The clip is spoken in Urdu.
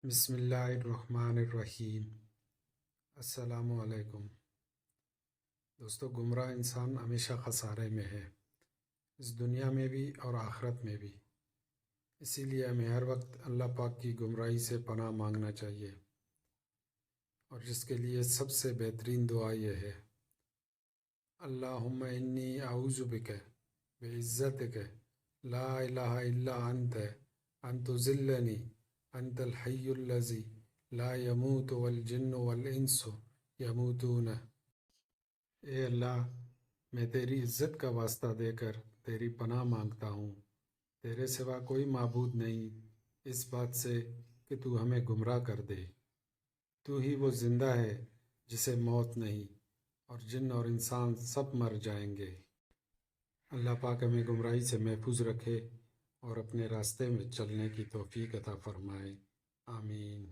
بسم اللہ الرحمن الرحیم۔ السلام علیکم دوستو، گمراہ انسان ہمیشہ خسارے میں ہے، اس دنیا میں بھی اور آخرت میں بھی۔ اسی لیے ہمیں ہر وقت اللہ پاک کی گمراہی سے پناہ مانگنا چاہیے، اور جس کے لیے سب سے بہترین دعا یہ ہے: اللہم انی اعوذ بک بعزتک لا الہ الا انت ان تذلنی انت الحی الذی لا یموت والجن والانس یموتون۔ اے اللہ، میں تیری عزت کا واسطہ دے کر تیری پناہ مانگتا ہوں، تیرے سوا کوئی معبود نہیں، اس بات سے کہ تو ہمیں گمراہ کر دے۔ تو ہی وہ زندہ ہے جسے موت نہیں، اور جن اور انسان سب مر جائیں گے۔ اللہ پاک ہمیں گمراہی سے محفوظ رکھے اور اپنے راستے میں چلنے کی توفیق عطا فرمائے، آمین۔